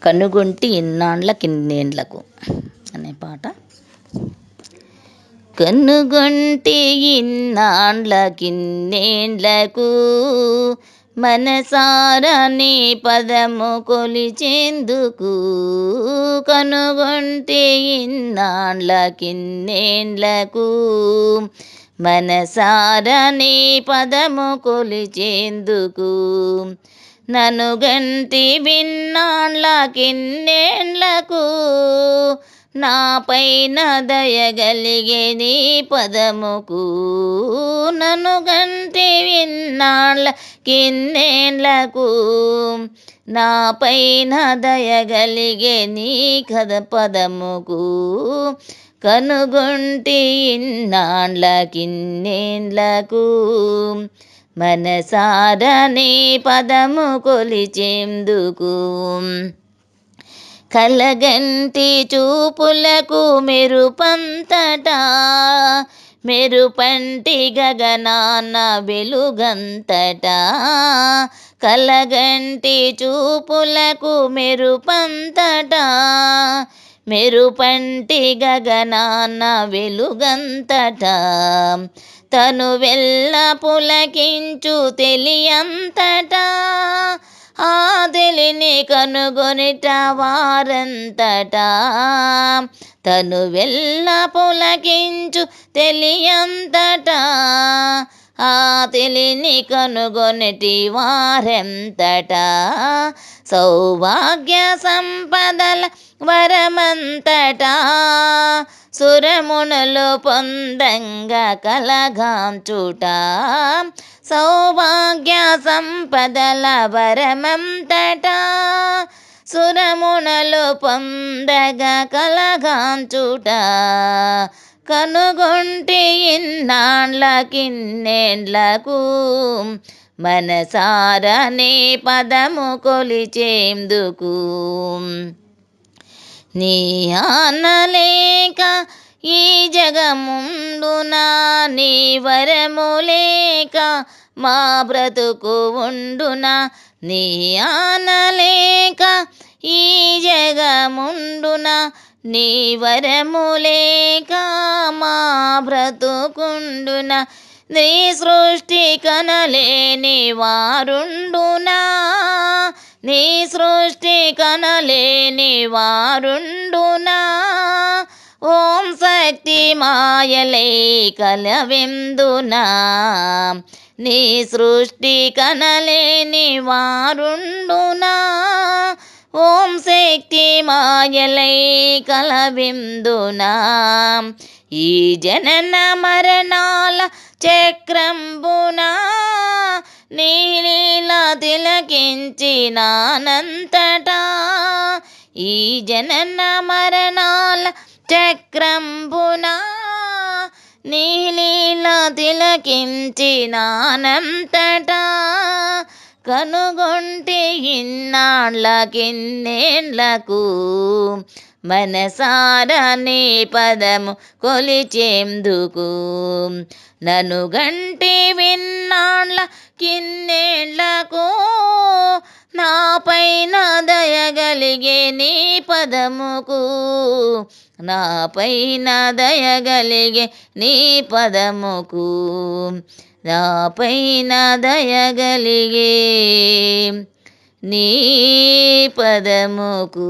కనుగొంటి ఇన్నాండ్ల కిన్నేండ్లకు అనే పాట. కనుగొంటి ఇన్నాండ్ల కిన్నేండ్లకు మనసారా నీ పదము కొలిచేందుకు. కనుగొంటి ఇన్నాండ్ల కిన్నేండ్లకు మనసారా నీ పదము కొలిచేందుకు. నన్ను గంటి విన్నాండ్ల కిన్నేండ్లకు నాపైన దయగలిగే నీ పదముకు. నన్ను గంటి విన్నాండ్ల కిన్నేండ్లకు నాపైన దయగలిగే నీ పదముకు. కనుగొంటి ఇన్నాండ్ల కిన్నేండ్లకు మనసారా నీ పదము కొలిచేందుకు. కలగంటి చూపులకు మెరుపంతటా మెరుపంటి గగనాన వెలుగంతటా. కలగంటి చూపులకు మెరుపంతటా మెరుపంటి గగనాన వెలుగంతటా. తను వెళ్ళ పులకించు తెలియంతటా ఆ తెలిని కనుగొనిట వారంతటా. తను వెళ్ళ పులకించు తెలియంతటా ఆ తెలిని కనుగొనిటి వారెంతటా. సౌభాగ్య సంపదల వరమంతటా సురమునులు పొందంగా కలగాంచుట. సౌభాగ్య సంపదల వరమంతటా సురమునులు పొందగా కలగాంచుట. కనుగొంటి ఇన్నాండ్ల కిన్నేండ్లకు మనసారా నీ పదము కొలిచేందుకు. నీ ఆనలేక ఈ జగముండునా నీ వరము లేక మా బ్రతుకు ఉండునా. నీ ఆనలేక ఈ జగముండునా నీ వరము లేక మా బ్రతుకుండునా. నీ సృష్టి కనలేని వారుండునా నీ సృష్టి కనలేని వారుండునా. ఓం శక్తి మాయలై కలవెందునా నీ సృష్టి కనలేని వారుండునా. ఓం శక్తి మాయలై కలవెందునా. ఈ జనన మరణాల చక్రంబునా నీ లీల తిలకించినానంతటా. ఈ జనన మరణాల చక్రంబునా నీ లీల తిలకించినానంతటా. కనుగొంటి ఇన్నాండ్ల కిన్నేండ్లకు మనసారా నీ పదము కొలిచేందుకు. నన్ను గంటి విన్నాండ్ల కిన్నేండ్లకు నాపైన దయగలిగే నీ పదముకు. నాపైన దయగలిగే నీ పదముకు. నాపైన దయగలిగే నీ పదముకు.